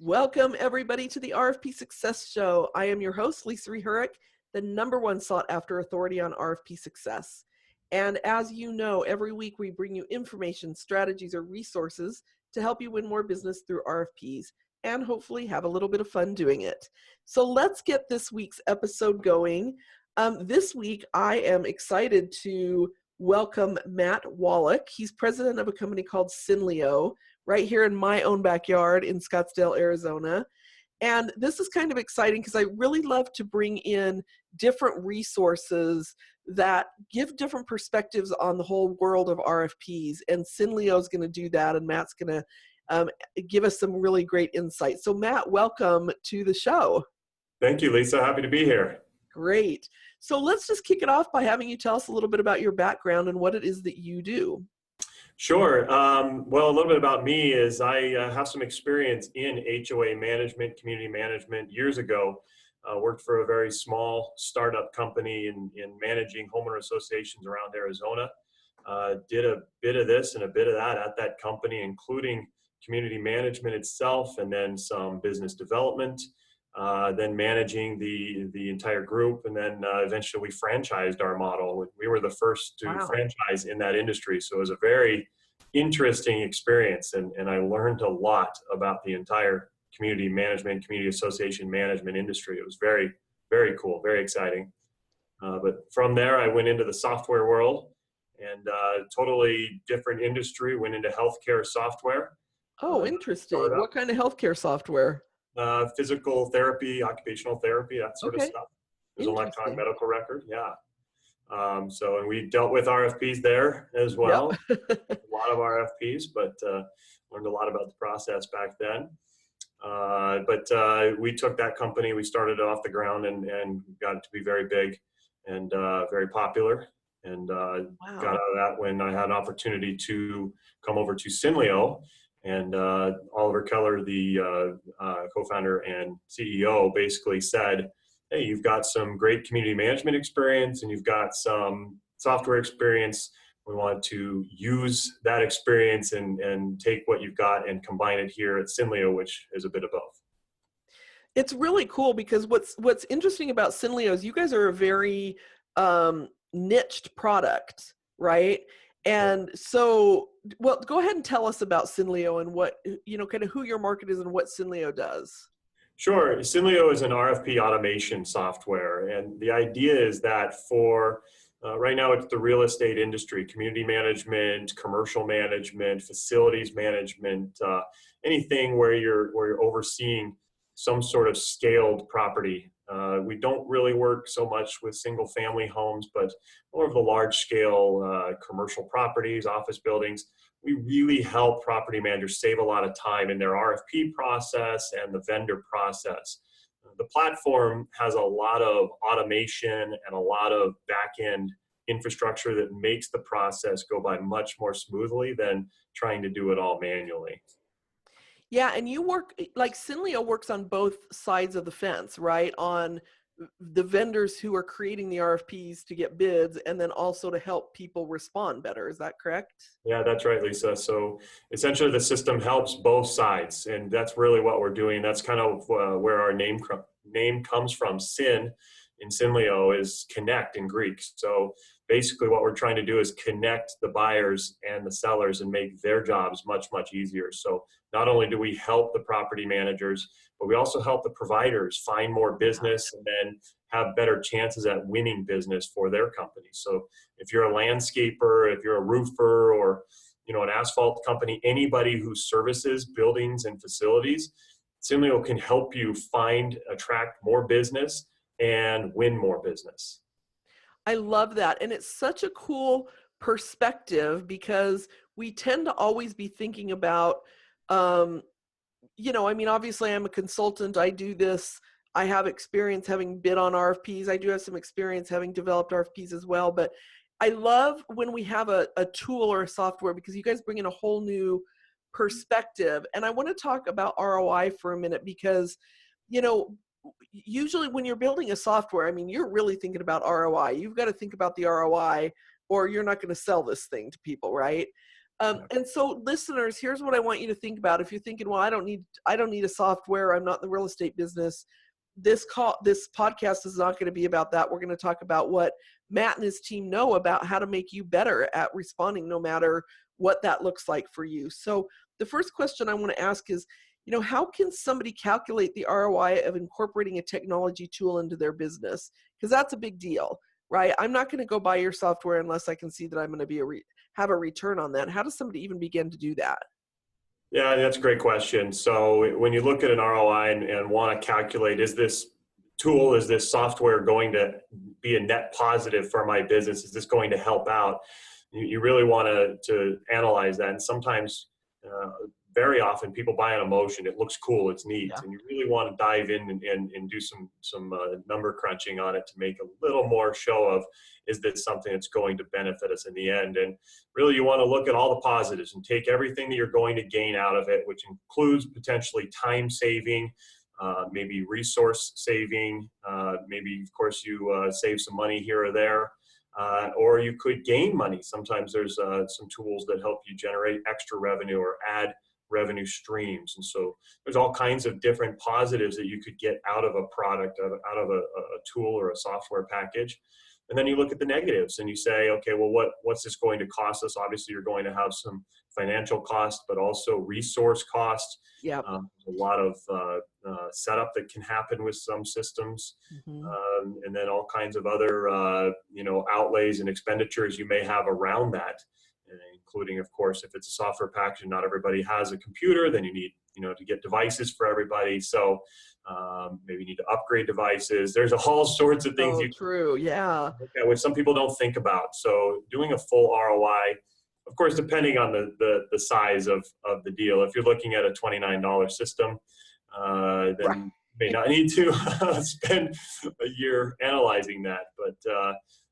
Welcome, everybody, to the RFP Success Show. I am your host, Lisa Rehurick, the #1 sought-after authority on RFP success. And as you know, every week we bring you information, strategies, or resources to help you win more business through RFPs and hopefully have a little bit of fun doing it. So let's get this week's episode going. This week, I am excited to welcome Matt Wolach. He's president of a company called Synlio, right here in my own backyard in Scottsdale, Arizona. And this is kind of exciting because I really love to bring in different resources that give different perspectives on the whole world of RFPs. And Synlio is going to do that, and Matt's going to give us some really great insight. So Matt, welcome to the show. Thank you, Lisa. Happy to be here. Great. So let's just kick it off by having you tell us a little bit about your background and what it is that you do. Sure. Well, a little bit about me is I have some experience in HOA management, community management. Years ago, worked for a very small startup company in managing homeowner associations around Arizona. Did a bit of this and a bit of that at that company, including community management itself, and then some business development, then managing the entire group. And then eventually we franchised our model. We were the first to franchise in that industry. So it was a very interesting experience. And I learned a lot about the entire community management, community association management industry. It was very, very cool, very exciting. But from there, I went into the software world and totally different industry, went into healthcare software. Oh, interesting. What kind of healthcare software? Physical therapy, occupational therapy, that sort of stuff. There's an electronic medical record, yeah. And we dealt with RFPs there as well. Yep. A lot of RFPs, but learned a lot about the process back then. But we took that company, we started it off the ground and got it to be very big and very popular. And got out of that when I had an opportunity to come over to Synlio. And Oliver Keller, the co-founder and CEO, basically said, hey, you've got some great community management experience and you've got some software experience. We want to use that experience and take what you've got and combine it here at Synlio, which is a bit of both. It's really cool because what's interesting about Synlio is you guys are a very niched product, right? And so, well, go ahead and tell us about Synlio and what, kind of who your market is and what Synlio does. Sure. Synlio is an RFP automation software. And the idea is that for right now, it's the real estate industry, community management, commercial management, facilities management, anything where you're overseeing some sort of scaled property. We don't really work so much with single family homes, but more of the large scale commercial properties, office buildings. We really help property managers save a lot of time in their RFP process and the vendor process. The platform has a lot of automation and a lot of back-end infrastructure that makes the process go by much more smoothly than trying to do it all manually. Yeah, and you work, like Synlio works on both sides of the fence, right? On the vendors who are creating the RFPs to get bids and then also to help people respond better. Is that correct? Yeah, that's right, Lisa. So essentially the system helps both sides, and that's really what we're doing. That's kind of where our name comes from. Syn in Synlio is connect in Greek. So basically what we're trying to do is connect the buyers and the sellers and make their jobs much, much easier. So not only do we help the property managers, but we also help the providers find more business and then have better chances at winning business for their company. So if you're a landscaper, if you're a roofer, or an asphalt company, anybody who services buildings and facilities, Synlio can help you attract more business and win more business. I love that. And it's such a cool perspective because we tend to always be thinking about, obviously I'm a consultant. I do this. I have experience having bid on RFPs. I do have some experience having developed RFPs as well. But I love when we have a tool or a software because you guys bring in a whole new perspective. And I want to talk about ROI for a minute because, usually when you're building a software, you're really thinking about ROI. You've got to think about the ROI or you're not going to sell this thing to people, right? And so listeners, here's what I want you to think about. If you're thinking, well, I don't need a software, I'm not in the real estate business. This podcast is not going to be about that. We're going to talk about what Matt and his team know about how to make you better at responding, no matter what that looks like for you. So the first question I want to ask is, how can somebody calculate the ROI of incorporating a technology tool into their business? Because that's a big deal, right? I'm not going to go buy your software unless I can see that I'm going to be have a return on that. How does somebody even begin to do that? Yeah, that's a great question. So when you look at an ROI and want to calculate, is this software going to be a net positive for my business? Is this going to help out? You really want to analyze that. And sometimes, very often, people buy on emotion. It looks cool, it's neat, Yeah. and you really want to dive in and do some number crunching on it to make a little more show of, is this something that's going to benefit us in the end? And really, you want to look at all the positives and take everything that you're going to gain out of it, which includes potentially time saving, maybe resource saving, maybe, of course, you save some money here or there. Or you could gain money. Sometimes there's some tools that help you generate extra revenue or add revenue streams. And so there's all kinds of different positives that you could get out of a product, out of a tool or a software package. And then you look at the negatives and you say, okay, well, what's this going to cost us? Obviously, you're going to have some financial costs, but also resource costs. Yeah. A lot of setup that can happen with some systems, and then all kinds of other outlays and expenditures you may have around that, including, of course, if it's a software package and not everybody has a computer, then you need to get devices for everybody. So maybe you need to upgrade devices. There's all sorts of things True. Yeah. which some people don't think about. So doing a full ROI, of course, depending on the size of the deal. If you're looking at a $29 system, then Right. you may not need to spend a year analyzing that. But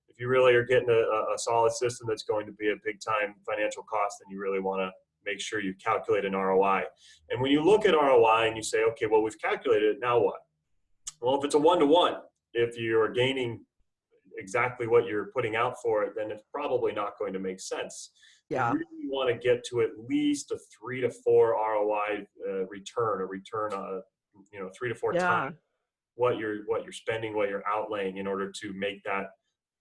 if you really are getting a solid system that's going to be a big time financial cost, then you really want to make sure you calculate an ROI. And when you look at ROI and you say, okay, well, we've calculated it, now what? Well, if it's a one-to-one, if you're gaining exactly what you're putting out for it, then it's probably not going to make sense. Yeah. You really want to get to at least a 3 to 4 ROI return, 3 to 4 times what you're spending, what you're outlaying in order to make that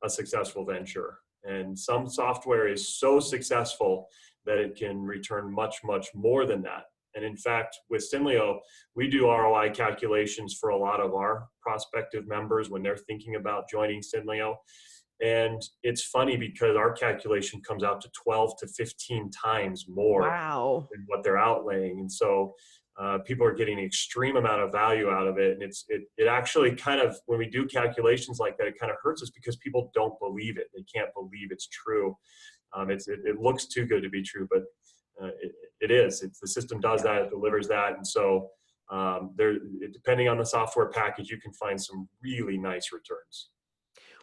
a successful venture. And some software is so successful that it can return much, much more than that. And in fact, with Synlio, we do ROI calculations for a lot of our prospective members when they're thinking about joining Synlio. And it's funny because our calculation comes out to 12 to 15 times more than what they're outlaying. And so people are getting an extreme amount of value out of it. And it actually kind of, when we do calculations like that, it kind of hurts us because people don't believe it. They can't believe it's true. It looks too good to be true, but it is. The system does that, it delivers that. And so depending on the software package, you can find some really nice returns.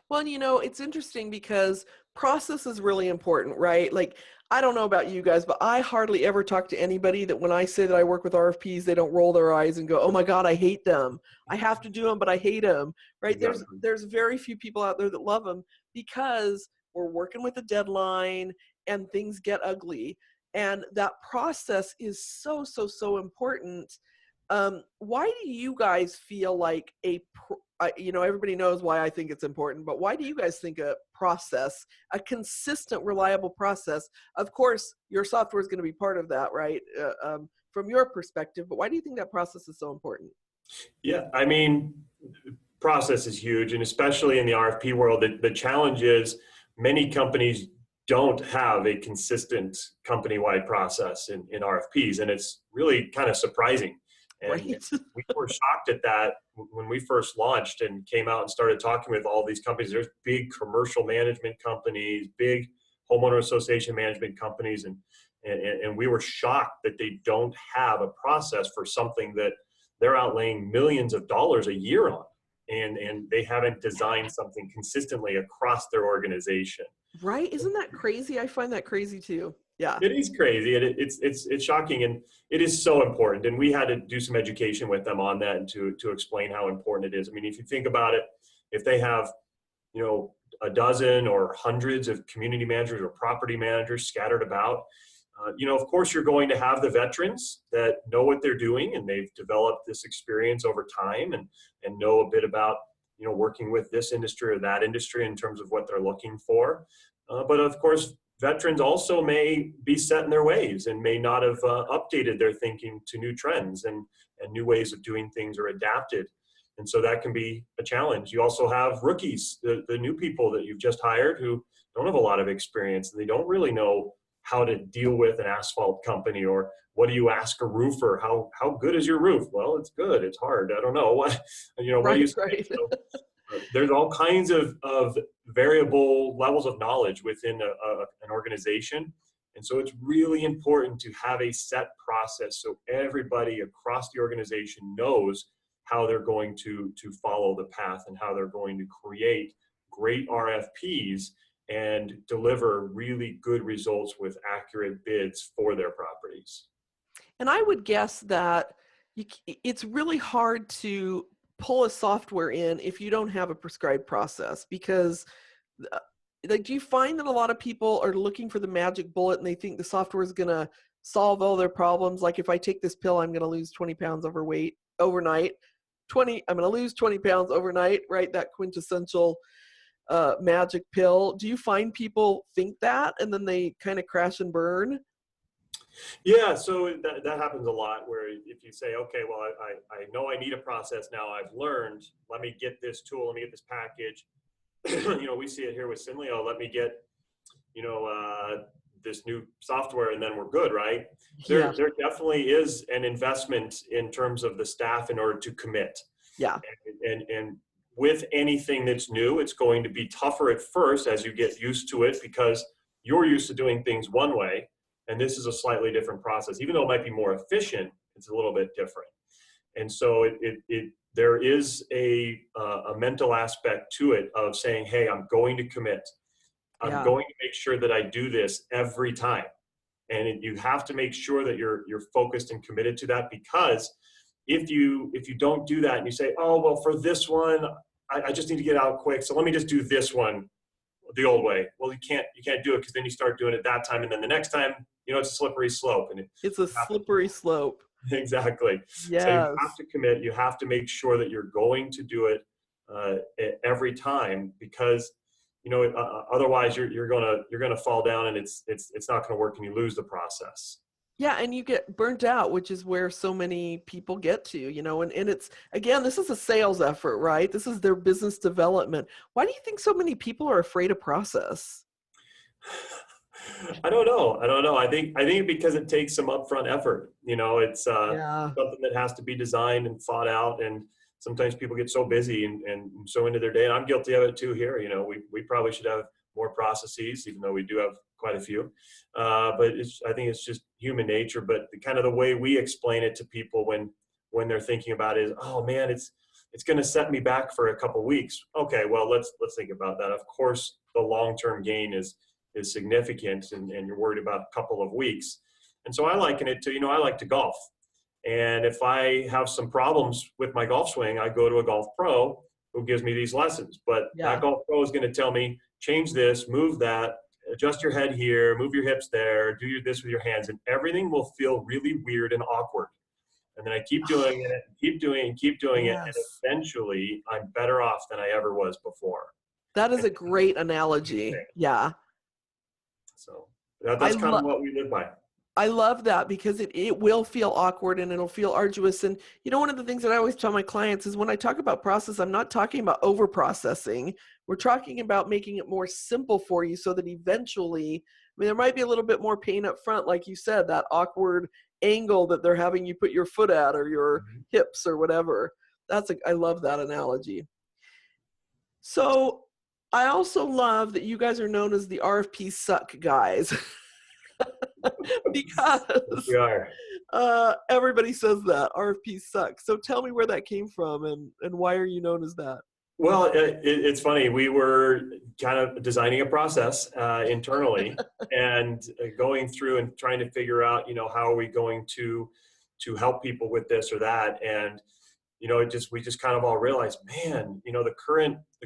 Well, it's interesting because process is really important, right? Like, I don't know about you guys, but I hardly ever talk to anybody that when I say that I work with RFPs, they don't roll their eyes and go, oh my God, I hate them. I have to do them, but I hate them, right? Exactly. There's very few people out there that love them because we're working with a deadline and things get ugly. And that process is so, so, so important. Why do you guys feel like everybody knows why I think it's important, but why do you guys think a consistent, reliable process, of course, your software is going to be part of that, right? From your perspective, but why do you think that process is so important? Yeah, I mean, process is huge. And especially in the RFP world, the challenge is many companies don't have a consistent company-wide process in RFPs. And it's really kind of surprising. And right. We were shocked at that when we first launched and came out and started talking with all these companies. There's big commercial management companies, big homeowner association management companies, and we were shocked that they don't have a process for something that they're outlaying millions of dollars a year on, and they haven't designed something consistently across their organization. Right? Isn't that crazy? I find that crazy too. Yeah. It is crazy, and it's shocking, and it is so important. And we had to do some education with them on that and to explain how important it is. I mean, if you think about it, if they have, a dozen or hundreds of community managers or property managers scattered about, Of course, you're going to have the veterans that know what they're doing and they've developed this experience over time and know a bit about, working with this industry or that industry in terms of what they're looking for. But of course, veterans also may be set in their ways and may not have updated their thinking to new trends and new ways of doing things or adapted. And so that can be a challenge. You also have rookies, the new people that you've just hired who don't have a lot of experience and they don't really know how to deal with an asphalt company, or what do you ask a roofer? How good is your roof? Well, it's good. It's hard. I don't know what, what do you Right, say? right. So, there's all kinds of variable levels of knowledge within an organization. And so it's really important to have a set process so everybody across the organization knows how they're going to follow the path and how they're going to create great RFPs and deliver really good results with accurate bids for their properties. And I would guess that it's really hard to pull a software in if you don't have a prescribed process, because like, do you find that a lot of people are looking for the magic bullet and they think the software is going to solve all their problems? Like, if I take this pill, I'm going to lose 20 pounds overweight overnight. I'm going to lose 20 pounds overnight, right? That quintessential magic pill. Do you find people think that and then they kind of crash and burn? Yeah, so that happens a lot where if you say, okay, well, I know I need a process now, I've learned, let me get this tool, let me get this package. We see it here with Synlio, let me get, this new software and then we're good, right? Yeah. There definitely is an investment in terms of the staff in order to commit. Yeah. And with anything that's new, it's going to be tougher at first as you get used to it because you're used to doing things one way. And this is a slightly different process. Even though it might be more efficient, it's a little bit different. And so there is a mental aspect to it of saying, hey, I'm going to commit. I'm going to make sure that I do this every time. And you have to make sure that you're focused and committed to that, because if you don't do that and you say, oh, well, for this one, I just need to get out quick, so let me just do this one the old way. Well, you can't do it, because then you start doing it that time, and then the next time, it's a slippery slope. And it's a slippery slope. Exactly. Yes. So you have to commit. You have to make sure that you're going to do it every time, because otherwise you're gonna fall down, and it's not gonna work, and you lose the process. Yeah, and you get burnt out, which is where so many people get to, and it's, again, this is a sales effort, right? This is their business development. Why do you think so many people are afraid of process? I don't know. I think because it takes some upfront effort. It's something that has to be designed and thought out, and sometimes people get so busy and so into their day, and I'm guilty of it too here. We probably should have more processes, even though we do have quite a few. But I think it's just human nature. But the way we explain it to people when they're thinking about it is, oh man, it's going to set me back for a couple weeks. Okay, well, let's think about that. Of course, the long-term gain is significant, and you're worried about a couple of weeks. And so I liken it to, I like to golf. And if I have some problems with my golf swing, I go to a golf pro who gives me these lessons. But that golf pro is going to tell me, change this, move that, adjust your head here, move your hips there, do this with your hands, and everything will feel really weird and awkward. And then I keep doing it, keep doing it, and eventually I'm better off than I ever was before. That is a great analogy. Yeah. So that's kind of what we live by. I love that, because it will feel awkward and it'll feel arduous. And one of the things that I always tell my clients is, when I talk about process, I'm not talking about over processing. We're talking about making it more simple for you, so that eventually, there might be a little bit more pain up front, like you said, that awkward angle that they're having you put your foot at, or your hips or whatever. I love that analogy. So I also love that you guys are known as the RFP Suck guys. Because we are. Everybody says that RFP suck. So tell me where that came from, and why are you known as that? Well, it's funny. We were kind of designing a process internally and going through and trying to figure out, how are we going to help people with this or that. And, we just kind of all realized, man, the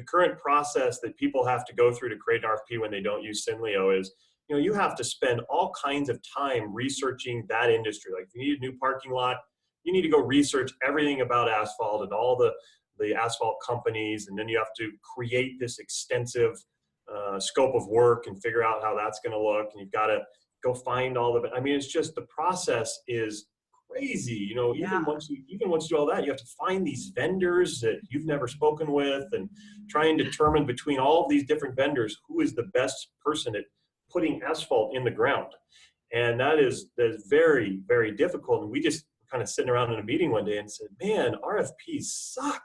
current process that people have to go through to create an RFP when they don't use Synlio is, you have to spend all kinds of time researching that industry. Like if you need a new parking lot, you need to go research everything about asphalt and all the asphalt companies. And then you have to create this extensive scope of work and figure out how that's going to look. And you've got to go find all of it. I mean, it's just the process is crazy. Yeah. Even once you do all that, you have to find these vendors that you've never spoken with and try and determine between all of these different vendors who is the best person at putting asphalt in the ground. And that's very, very difficult. And we just kind of sitting around in a meeting one day and said, man, RFPs suck.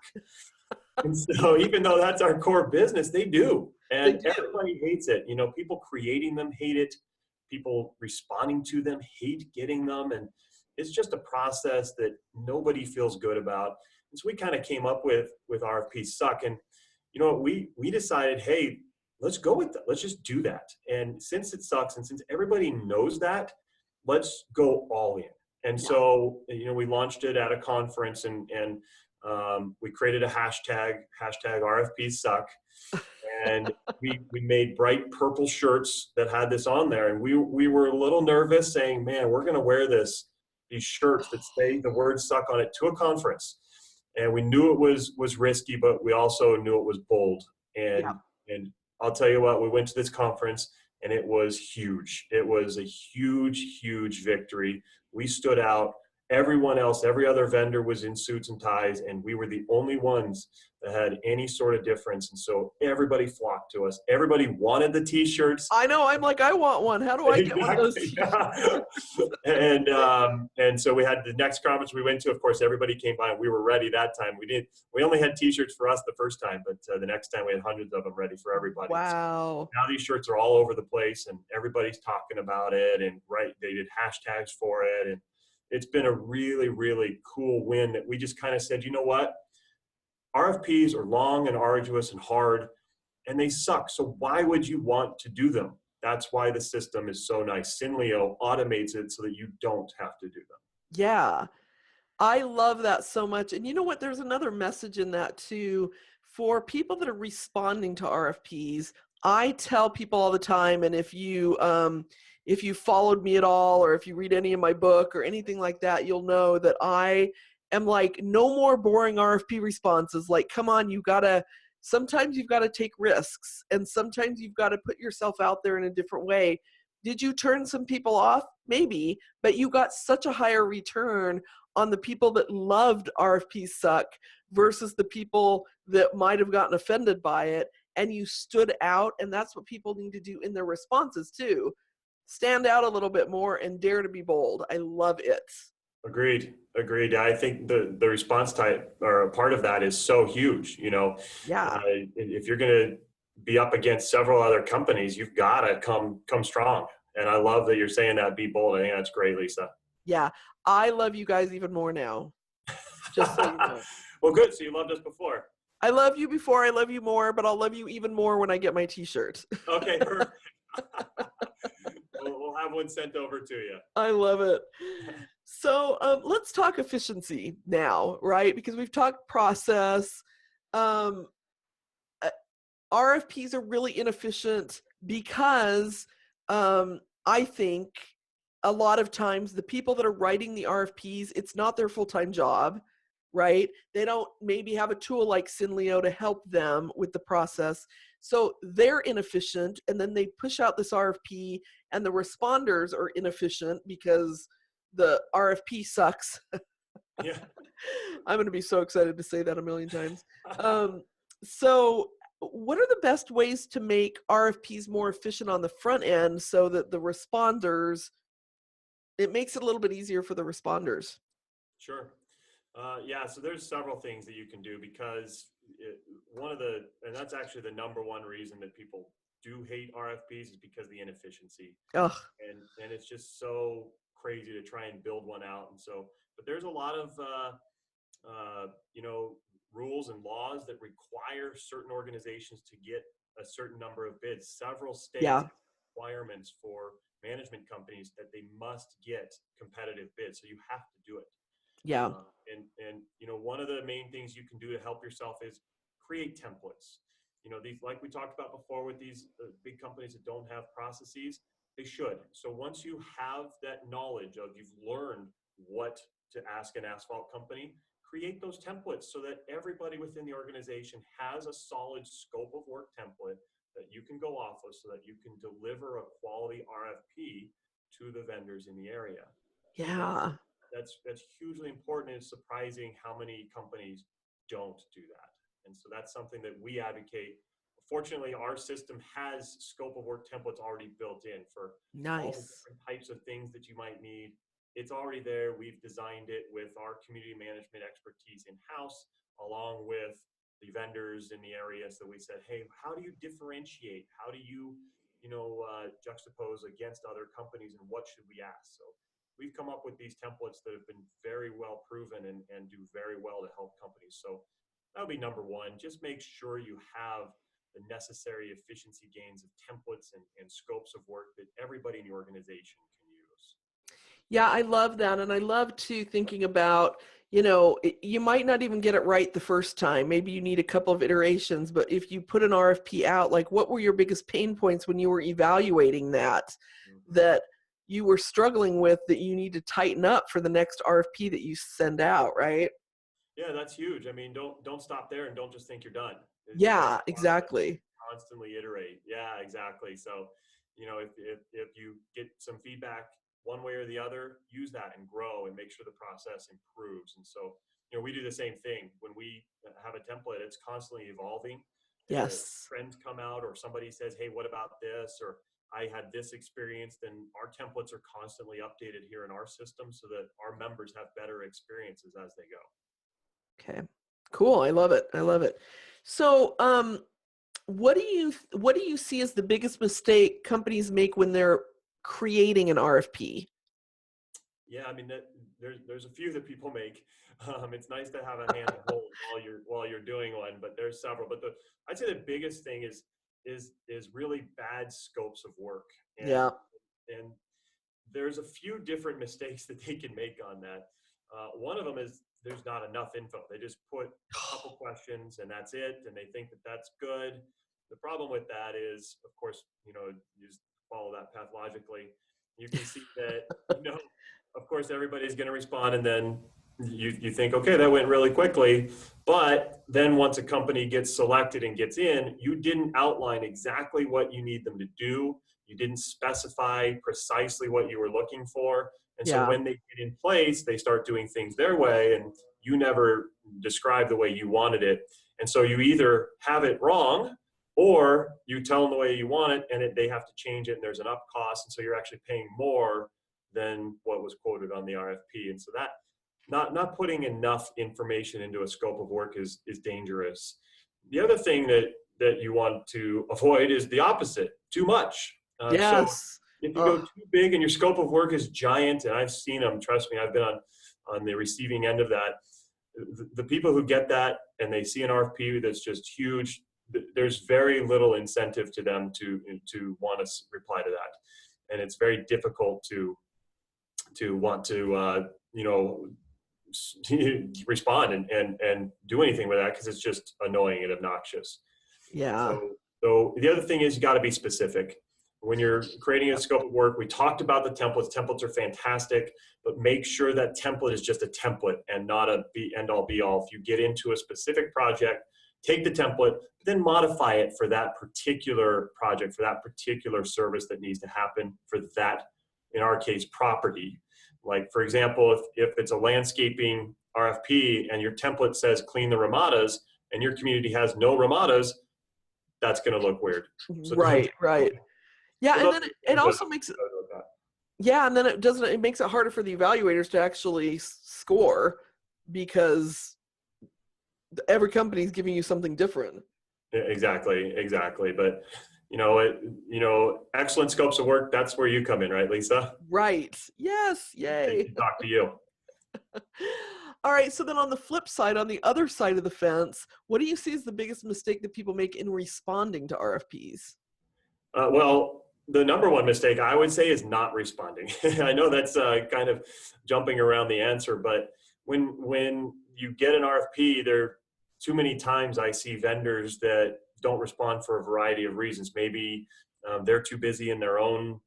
And so even though that's our core business, they do. And everybody hates it. People creating them hate it. People responding to them hate getting them. And it's just a process that nobody feels good about. And so we kind of came up with RFP Suck. And we decided, hey, let's go with that. Let's just do that. And since it sucks and since everybody knows that, let's go all in. And so, we launched it at a conference and we created a hashtag RFP Suck. And we made bright purple shirts that had this on there. And we were a little nervous saying, man, we're going to wear these shirts that say the word suck on it to a conference. And we knew it was risky, but we also knew it was bold. And I'll tell you what, we went to this conference and it was huge. It was a huge, huge victory. We stood out. Everyone else, every other vendor was in suits and ties, and we were the only ones that had any sort of difference. And so everybody flocked to us. Everybody wanted the t-shirts. I know. I'm like, I want one. How do I get one of those t-shirts? And so we had the next conference we went to. Of course, everybody came by, and we were ready that time. We only had t-shirts for us the first time, but the next time we had hundreds of them ready for everybody. Wow. So now these shirts are all over the place, and everybody's talking about it. And they did hashtags for it, and it's been a really, really cool win that we just kind of said, you know what? RFPs are long and arduous and hard, and they suck. So why would you want to do them? That's why the system is so nice. Synlio automates it so that you don't have to do them. Yeah. I love that so much. And you know what? There's another message in that too. For people that are responding to RFPs, I tell people all the time, and if you followed me at all, or if you read any of my book or anything like that, you'll know that I am like, no more boring RFP responses. Like, come on, sometimes you've got to take risks, and sometimes you've got to put yourself out there in a different way. Did you turn some people off? Maybe, but you got such a higher return on the people that loved RFP Suck versus the people that might have gotten offended by it, and you stood out. And that's what people need to do in their responses too. Stand out a little bit more and dare to be bold. I love it. Agreed. I think the response type or a part of that is so huge. Yeah. If you're going to be up against several other companies, you've got to come strong. And I love that you're saying that. Be bold. I think that's great, Lisa. Yeah. I love you guys even more now. Just so you know. Well, good. So you loved us before. I love you before. I love you more, but I'll love you even more when I get my t-shirt. Okay. Perfect. We'll have one sent over to you. I love it. So let's talk efficiency now, right? Because we've talked process. RFPs are really inefficient because I think a lot of times the people that are writing the RFPs, it's not their full-time job, right? They don't maybe have a tool like Synlio to help them with the process. So they're inefficient, and then they push out this RFP, and the responders are inefficient because the RFP sucks. Yeah. I'm going to be so excited to say that a million times. So what are the best ways to make RFPs more efficient on the front end so that the responders, it makes it a little bit easier for the responders? Sure. So there's several things that you can do because and that's actually the number one reason that people do hate RFPs is because of the inefficiency. Ugh. And it's just so crazy to try and build one out. And so, but there's a lot of, rules and laws that require certain organizations to get a certain number of bids. Several states have requirements for management companies that they must get competitive bids. So you have to do it. Yeah. One of the main things you can do to help yourself is create templates. These, like we talked about before with these big companies that don't have processes, They should. So once you have that knowledge of, you've learned what to ask an asphalt company, create those templates so that everybody within the organization has a solid scope of work template that you can go off of so that you can deliver a quality RFP to the vendors in the area. And Yeah. that's hugely important. It's surprising how many companies don't do that. And so that's something that we advocate. Fortunately, our system has scope of work templates already built in for all the Nice. different types of things that you might need. It's already there. We've designed it with our community management expertise in-house, along with the vendors in the area. So we said, hey, how do you differentiate? How do you, juxtapose against other companies, and what should we ask? So we've come up with these templates that have been very well proven and do very well to help companies. So that would be number one. Just make sure you have the necessary efficiency gains of templates and scopes of work that everybody in the organization can use. Yeah, I love that. And I love too thinking about, you might not even get it right the first time. Maybe you need a couple of iterations, but if you put an RFP out, like what were your biggest pain points when you were evaluating that, Mm-hmm. that you were struggling with, that you need to tighten up for the next RFP that you send out, right? Yeah, that's huge. I mean, don't stop there, and don't just think you're done. You got to Yeah, exactly. constantly iterate. Yeah, exactly. So, if you get some feedback one way or the other, use that and grow and make sure the process improves. And so, we do the same thing when we have a template. It's constantly evolving. Yes. Trends come out, or somebody says, "Hey, what about this?" Or I had this experience. Then our templates are constantly updated here in our system so that our members have better experiences as they go. Okay. Cool. I love it. I love it. So, what do you see as the biggest mistake companies make when they're creating an RFP? Yeah, I mean, there's a few that people make. It's nice to have a hand to hold while you're doing one, but there's several. But I'd say the biggest thing is really bad scopes of work, and Yeah. and there's a few different mistakes that they can make on that. One of them is there's not enough info. They just put a couple questions and that's it, and they think that that's good. The problem with that is, of course, you just follow that path logically. You can see that, of course, everybody's going to respond, and then you think, okay, that went really quickly. But then once a company gets selected and gets in, you didn't outline exactly what you need them to do. You didn't specify precisely what you were looking for. And so Yeah. when they get in place, they start doing things their way, and you never describe the way you wanted it. And so you either have it wrong, or you tell them the way you want it, and they have to change it, and there's an up cost. And so you're actually paying more than what was quoted on the RFP. And so that not putting enough information into a scope of work is dangerous. The other thing that you want to avoid is the opposite, too much. So Yes. if you go Oh, too big and your scope of work is giant, and I've seen them, trust me, I've been on the receiving end of that. The people who get that and they see an RFP that's just huge, there's very little incentive to them to want to reply to that, and it's very difficult to want to respond and do anything with that, because it's just annoying and obnoxious. yeah. So the other thing is, you got to be specific. When you're creating a Yep. scope of work, we talked about the templates. Templates are fantastic, but make sure that template is just a template and not a end all be all. If you get into a specific project, take the template, but then modify it for that particular project, for that particular service that needs to happen for that, in our case, property. Like, for example, if it's a landscaping RFP and your template says clean the ramadas, and your community has no ramadas, that's going to look weird. So don't. Right, right. Yeah, So and those then are it things that also makes it, goes with that. yeah, and then it makes it harder for the evaluators to actually score, because every company is giving you something different. Yeah, exactly. But excellent scopes of work. That's where you come in, right, Lisa? Right. Yes. They Yay. can talk to you. All right. So then on the flip side, on the other side of the fence, what do you see as the biggest mistake that people make in responding to RFPs? Well, the number one mistake I would say is not responding. I know that's kind of jumping around the answer, but when you get an RFP, there too many times I see vendors that don't respond for a variety of reasons. Maybe they're too busy in their own,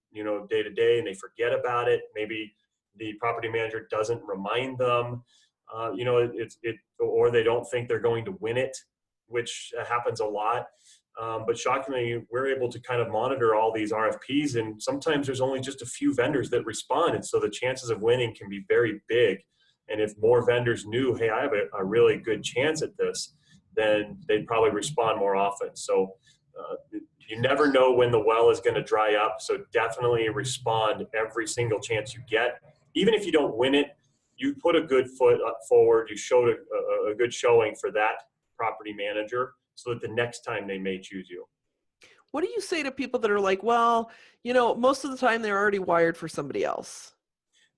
day to day, and they forget about it. Maybe the property manager doesn't remind them, or they don't think they're going to win it, which happens a lot. But shockingly, we're able to kind of monitor all these RFPs, and sometimes there's only just a few vendors that respond. And so the chances of winning can be very big. And if more vendors knew, hey, I have a really good chance at this, then they'd probably respond more often. So you never know when the well is going to dry up. So definitely respond every single chance you get. Even if you don't win it, you put a good foot forward. You showed a good showing for that property manager so that the next time they may choose you. What do you say to people that are like, well, most of the time they're already wired for somebody else?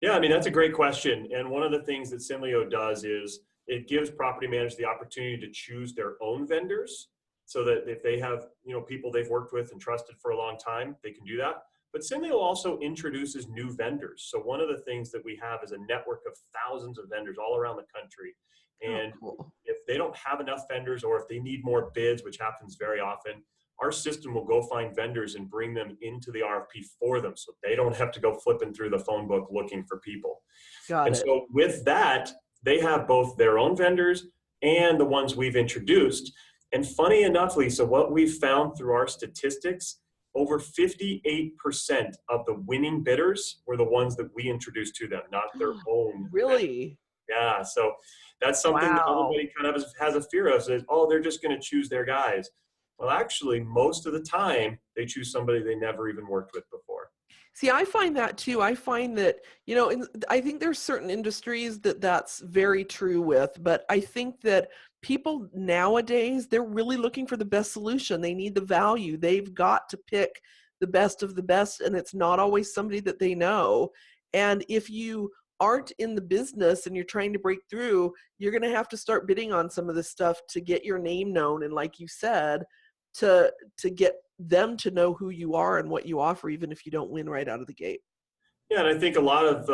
Yeah, I mean, that's a great question. And one of the things that Synlio does is it gives property managers the opportunity to choose their own vendors, so that if they have, people they've worked with and trusted for a long time, they can do that. But Synlio also introduces new vendors. So one of the things that we have is a network of thousands of vendors all around the country. And cool. if they don't have enough vendors, or if they need more bids, which happens very often, our system will go find vendors and bring them into the RFP for them, so they don't have to go flipping through the phone book looking for people. Got And it. so with that, they have both their own vendors and the ones we've introduced. And funny enough, Lisa, what we've found through our statistics, over 58% of the winning bidders were the ones that we introduced to them, not their own. Really? Yeah, so that's something that Wow. everybody kind of has a fear of, says, oh, they're just going to choose their guys. Well, actually, most of the time, they choose somebody they never even worked with before. See, I find that too. I find that, I think there's certain industries that that's very true with, but I think that people nowadays, they're really looking for the best solution. They need the value. They've got to pick the best of the best, and it's not always somebody that they know. And if you aren't in the business and you're trying to break through, you're going to have to start bidding on some of this stuff to get your name known. And like you said, to get them to know who you are and what you offer, even if you don't win right out of the gate. Yeah, and I think a lot of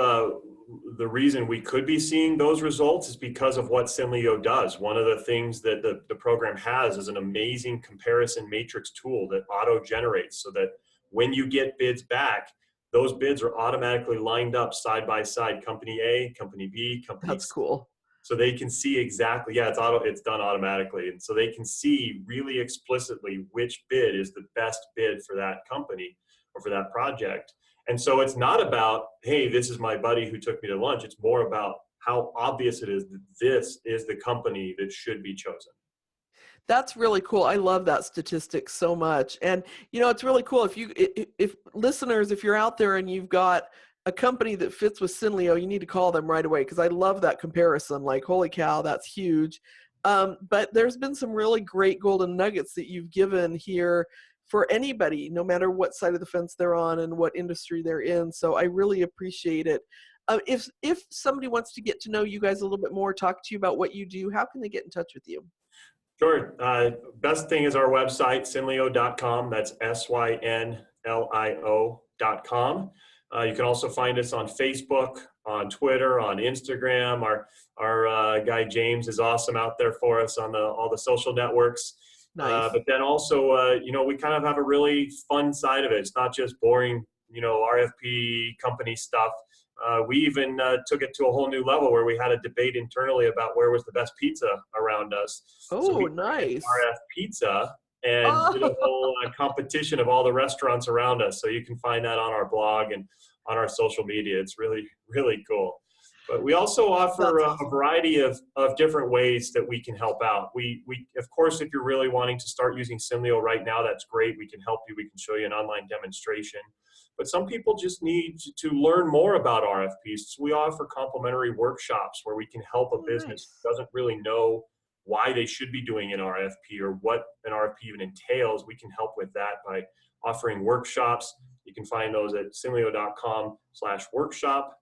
the reason we could be seeing those results is because of what Synlio does. One of the things that the program has is an amazing comparison matrix tool that auto-generates, so that when you get bids back, those bids are automatically lined up side by side, company A, company B, company That's C. cool. So they can see exactly, yeah, it's done automatically. And so they can see really explicitly which bid is the best bid for that company or for that project. And so it's not about, hey, this is my buddy who took me to lunch. It's more about how obvious it is that this is the company that should be chosen. That's really cool. I love that statistic so much. And it's really cool if listeners, if you're out there and you've got a company that fits with Synlio, you need to call them right away, because I love that comparison. Like, holy cow, that's huge. But there's been some really great golden nuggets that you've given here for anybody, no matter what side of the fence they're on and what industry they're in. So I really appreciate it. If somebody wants to get to know you guys a little bit more, talk to you about what you do, how can they get in touch with you? Sure. Best thing is our website, synlio.com. That's synlio.com. You can also find us on Facebook, on Twitter, on Instagram. Our guy James is awesome out there for us on all the social networks. Nice. But then also, we kind of have a really fun side of it. It's not just boring, RFP company stuff. We even took it to a whole new level where we had a debate internally about where was the best pizza around us. So Oh, we created nice. RF Pizza and did a Oh, whole competition of all the restaurants around us. So you can find that on our blog and on our social media. It's really, really cool. But we also offer that's a awesome. variety of different ways that we can help out. We, of course, if you're really wanting to start using Synlio right now, that's great. We can help you. We can show you an online demonstration. But some people just need to learn more about RFPs. So we offer complimentary workshops where we can help a Oh, business nice. who doesn't really know why they should be doing an RFP or what an RFP even entails. We can help with that by offering workshops. You can find those at synlio.com/workshop.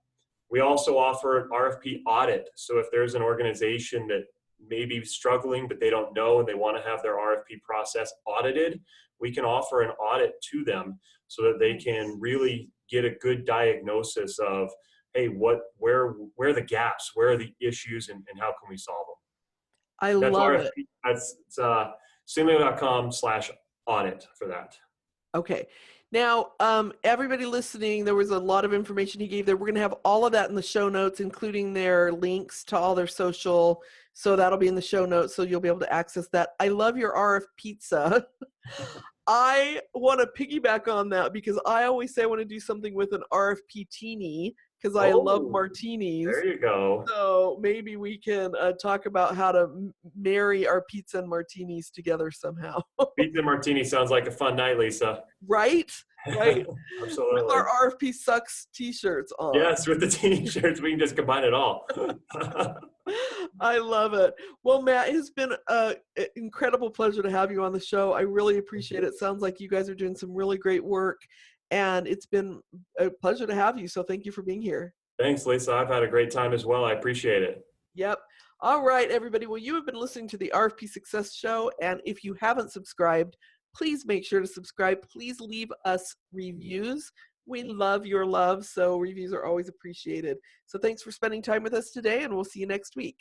We also offer an RFP audit. So if there's an organization that may be struggling, but they don't know and they want to have their RFP process audited, we can offer an audit to them so that they can really get a good diagnosis of, hey, where are the gaps, where are the issues, and how can we solve them? I That's love it. RFP. That's synlio.com/audit for that. Okay. Now, everybody listening, there was a lot of information he gave there. We're going to have all of that in the show notes, including their links to all their social. So that'll be in the show notes. So you'll be able to access that. I love your RF pizza. I want to piggyback on that because I always say I want to do something with an RFP teeny because I love Oh, martinis. there you go. So maybe we can talk about how to marry our pizza and martinis together somehow. Pizza martini sounds like a fun night, Lisa. Right? Right. With our Absolutely. RFP Sucks t-shirts on. Yes, with the t-shirts, we can just combine it all. I love it. Well, Matt, it's been an incredible pleasure to have you on the show. I really appreciate it. Sounds like you guys are doing some really great work, and it's been a pleasure to have you. So thank you for being here. Thanks, Lisa. I've had a great time as well. I appreciate it. Yep. All right, everybody. Well, you have been listening to the RFP Success Show, and if you haven't subscribed, please make sure to subscribe. Please leave us reviews. We love your love, so reviews are always appreciated. So thanks for spending time with us today, and we'll see you next week.